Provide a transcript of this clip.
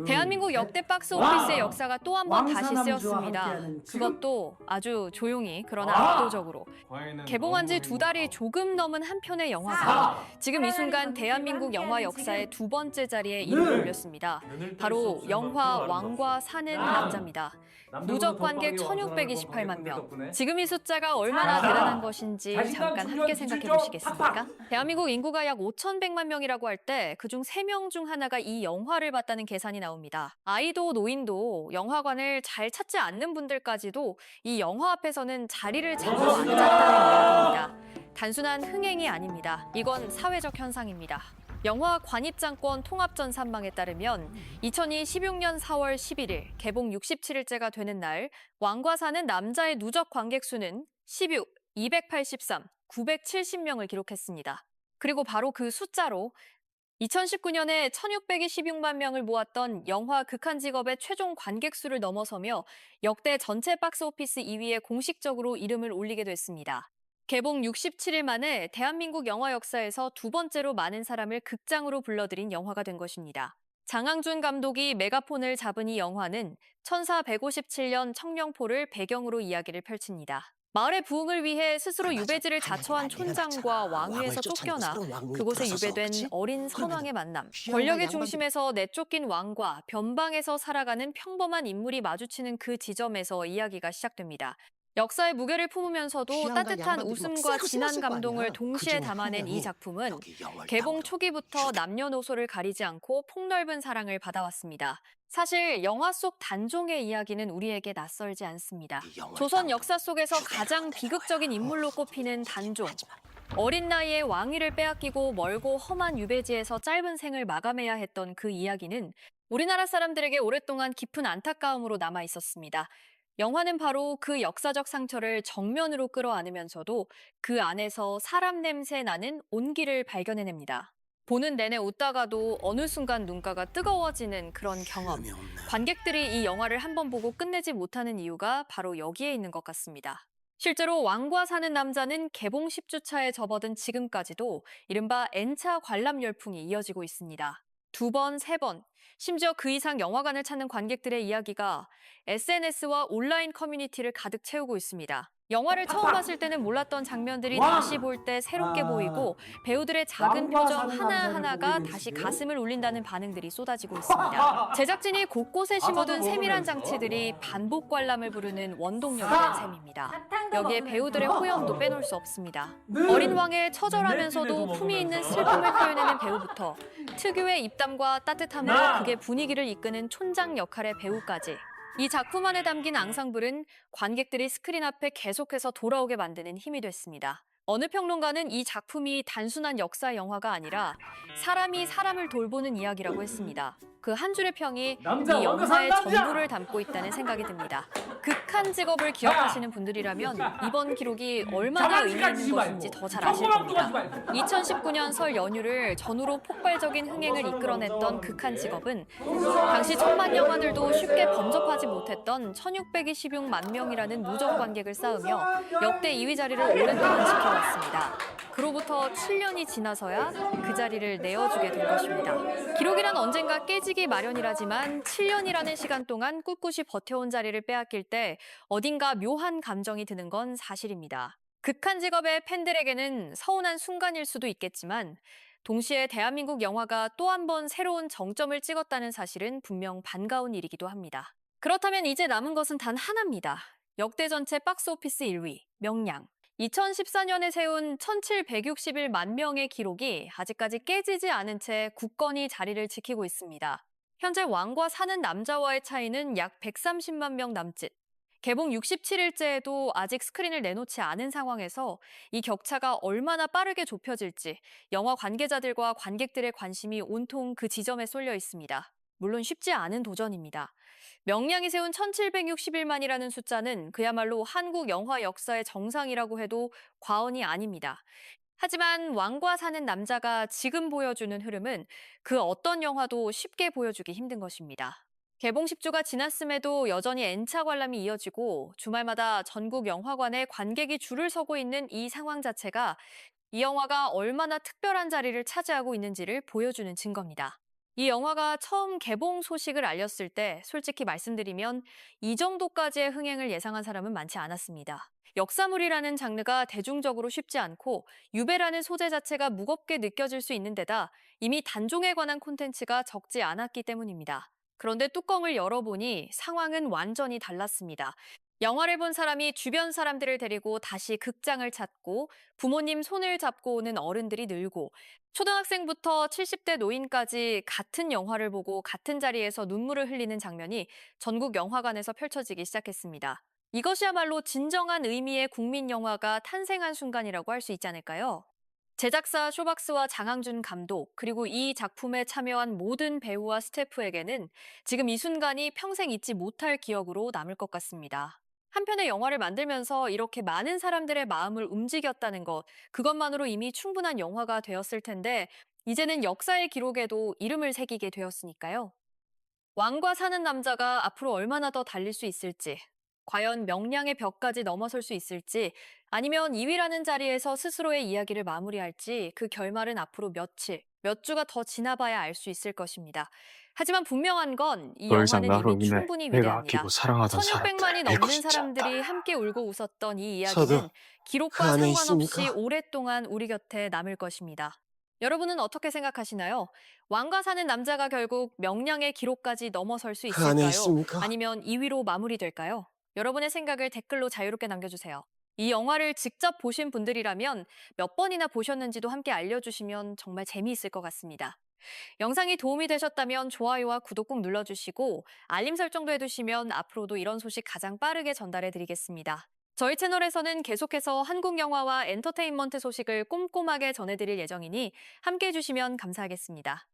대한민국 역대 박스 오피스의 역사가 또 한 번 다시 쓰였습니다. 그것도 아주 조용히 그러나 압도적으로. 개봉한 지 2달이 조금 넘은 한 편의 영화가 지금 이 순간 대한민국 영화 역사의 2번째 자리에 이름을 올렸습니다. 바로 영화 왕과 사는 남자입니다. 누적 관객 1,628만 명. 지금 이 숫자가 얼마나 대단한 것인지 잠깐 함께 생각해 보시겠습니까? 대한민국 인구가 약 5,100만 명이라고 할 때 그중 3명 중 하나가 이 영화를 봤다는 계산이 나옵니다. 아이도 노인도 영화관을 잘 찾지 않는 분들까지도 이 영화 앞에서는 자리를 잡고 앉았다는 이야기입니다. 단순한 흥행이 아닙니다. 이건 사회적 현상입니다. 영화 관입장권 통합전 산망에 따르면 2016년 4월 11일 개봉 67일째가 되는 날 왕과 사는 남자의 누적 관객 수는 16, 283, 970명을 기록했습니다. 그리고 바로 그 숫자로 2019년에 1,626만 명을 모았던 영화 극한 직업의 최종 관객 수를 넘어서며 역대 전체 박스오피스 2위에 공식적으로 이름을 올리게 됐습니다. 개봉 67일 만에 대한민국 영화 역사에서 2번째로 많은 사람을 극장으로 불러들인 영화가 된 것입니다. 장항준 감독이 메가폰을 잡은 이 영화는 1457년 청룡포를 배경으로 이야기를 펼칩니다. 마을의 부흥을 위해 스스로 유배지를 자처한 촌장과 왕위에서 쫓겨나 그곳에 유배된 어린 선왕의 만남, 권력의 중심에서 내쫓긴 왕과 변방에서 살아가는 평범한 인물이 마주치는 그 지점에서 이야기가 시작됩니다. 역사의 무게를 품으면서도 따뜻한 웃음과 진한 감동을 동시에 담아낸 이 작품은 개봉 초기부터 남녀노소를 가리지 않고 폭넓은 사랑을 받아왔습니다. 사실 영화 속 단종의 이야기는 우리에게 낯설지 않습니다. 조선 역사 속에서 가장 비극적인 인물로 꼽히는 단종. 어린 나이에 왕위를 빼앗기고 멀고 험한 유배지에서 짧은 생을 마감해야 했던 그 이야기는 우리나라 사람들에게 오랫동안 깊은 안타까움으로 남아 있었습니다. 영화는 바로 그 역사적 상처를 정면으로 끌어안으면서도 그 안에서 사람 냄새 나는 온기를 발견해냅니다. 보는 내내 웃다가도 어느 순간 눈가가 뜨거워지는 그런 경험. 관객들이 이 영화를 한번 보고 끝내지 못하는 이유가 바로 여기에 있는 것 같습니다. 실제로 왕과 사는 남자는 개봉 10주차에 접어든 지금까지도 이른바 N차 관람 열풍이 이어지고 있습니다. 2번, 3번, 심지어 그 이상 영화관을 찾는 관객들의 이야기가 SNS와 온라인 커뮤니티를 가득 채우고 있습니다. 영화를 처음 봤을 때는 몰랐던 장면들이 다시 볼 때 새롭게 보이고 배우들의 작은 표정 하나하나가 다시 가슴을 울린다는 반응들이 쏟아지고 있습니다. 제작진이 곳곳에 심어둔 세밀한 장치들이 반복 관람을 부르는 원동력이 된 셈입니다. 여기에 배우들의 호연도 빼놓을 수 없습니다. 어린 왕의 처절하면서도 품위 있는 슬픔을 표현해낸 배우부터 특유의 입담과 따뜻함으로 극의 분위기를 이끄는 촌장 역할의 배우까지 이 작품 안에 담긴 앙상블은 관객들이 스크린 앞에 계속해서 돌아오게 만드는 힘이 됐습니다. 어느 평론가는 이 작품이 단순한 역사 영화가 아니라 사람이 사람을 돌보는 이야기라고 했습니다. 그 한 줄의 평이 이 영화의 전부를 담고 있다는 생각이 듭니다. 극한 직업을 기억하시는 분들이라면 이번 기록이 얼마나 의미 있는 것인지 더 잘 아실 겁니다. 2019년 설 연휴를 전후로 폭발적인 흥행을 이끌어냈던 극한 직업은 당시 천만 영화들도 쉽게 범접하지 못했던 1,626만 명이라는 누적 관객을 쌓으며 역대 2위 자리를 오랫동안 지켜왔습니다. 그로부터 7년이 지나서야 그 자리를 내어주게 된 것입니다. 기록이란 언젠가 깨지기 마련이라지만 7년이라는 시간 동안 꿋꿋이 버텨온 자리를 빼앗길 때 어딘가 묘한 감정이 드는 건 사실입니다. 극한 직업의 팬들에게는 서운한 순간일 수도 있겠지만 동시에 대한민국 영화가 또 한 번 새로운 정점을 찍었다는 사실은 분명 반가운 일이기도 합니다. 그렇다면 이제 남은 것은 단 하나입니다. 역대 전체 박스오피스 1위, 명량. 2014년에 세운 1,761만 명의 기록이 아직까지 깨지지 않은 채 굳건히 자리를 지키고 있습니다. 현재 왕과 사는 남자와의 차이는 약 130만 명 남짓. 개봉 67일째에도 아직 스크린을 내놓지 않은 상황에서 이 격차가 얼마나 빠르게 좁혀질지 영화 관계자들과 관객들의 관심이 온통 그 지점에 쏠려 있습니다. 물론 쉽지 않은 도전입니다. 명량이 세운 1,761만이라는 숫자는 그야말로 한국 영화 역사의 정상이라고 해도 과언이 아닙니다. 하지만 왕과 사는 남자가 지금 보여주는 흐름은 그 어떤 영화도 쉽게 보여주기 힘든 것입니다. 개봉 10주가 지났음에도 여전히 N차 관람이 이어지고 주말마다 전국 영화관에 관객이 줄을 서고 있는 이 상황 자체가 이 영화가 얼마나 특별한 자리를 차지하고 있는지를 보여주는 증거입니다. 이 영화가 처음 개봉 소식을 알렸을 때 솔직히 말씀드리면 이 정도까지의 흥행을 예상한 사람은 많지 않았습니다. 역사물이라는 장르가 대중적으로 쉽지 않고 유배라는 소재 자체가 무겁게 느껴질 수 있는 데다 이미 단종에 관한 콘텐츠가 적지 않았기 때문입니다. 그런데 뚜껑을 열어보니 상황은 완전히 달랐습니다. 영화를 본 사람이 주변 사람들을 데리고 다시 극장을 찾고 부모님 손을 잡고 오는 어른들이 늘고 초등학생부터 70대 노인까지 같은 영화를 보고 같은 자리에서 눈물을 흘리는 장면이 전국 영화관에서 펼쳐지기 시작했습니다. 이것이야말로 진정한 의미의 국민 영화가 탄생한 순간이라고 할 수 있지 않을까요? 제작사 쇼박스와 장항준 감독, 그리고 이 작품에 참여한 모든 배우와 스태프에게는 지금 이 순간이 평생 잊지 못할 기억으로 남을 것 같습니다. 한 편의 영화를 만들면서 이렇게 많은 사람들의 마음을 움직였다는 것, 그것만으로 이미 충분한 영화가 되었을 텐데, 이제는 역사의 기록에도 이름을 새기게 되었으니까요. 왕과 사는 남자가 앞으로 얼마나 더 달릴 수 있을지, 과연 명량의 벽까지 넘어설 수 있을지, 아니면 2위라는 자리에서 스스로의 이야기를 마무리할지 그 결말은 앞으로 며칠, 몇 주가 더 지나봐야 알 수 있을 것입니다. 하지만 분명한 건 이 더 이상 영화는 나로 이미 인해 충분히 내가 아끼고 위대합니다. 사랑하던 사람들 1600만이 잃고 넘는 싶지 않다. 사람들이 함께 울고 웃었던 이 저도 이야기는 그 기록과 안에 상관없이 있습니까? 오랫동안 우리 곁에 남을 것입니다. 여러분은 어떻게 생각하시나요? 왕과 사는 남자가 결국 명량의 기록까지 넘어설 수 그 안에 있을까요? 있습니까? 아니면 2위로 마무리될까요? 여러분의 생각을 댓글로 자유롭게 남겨주세요. 이 영화를 직접 보신 분들이라면 몇 번이나 보셨는지도 함께 알려주시면 정말 재미있을 것 같습니다. 영상이 도움이 되셨다면 좋아요와 구독 꼭 눌러주시고 알림 설정도 해두시면 앞으로도 이런 소식 가장 빠르게 전달해드리겠습니다. 저희 채널에서는 계속해서 한국 영화와 엔터테인먼트 소식을 꼼꼼하게 전해드릴 예정이니 함께 해주시면 감사하겠습니다.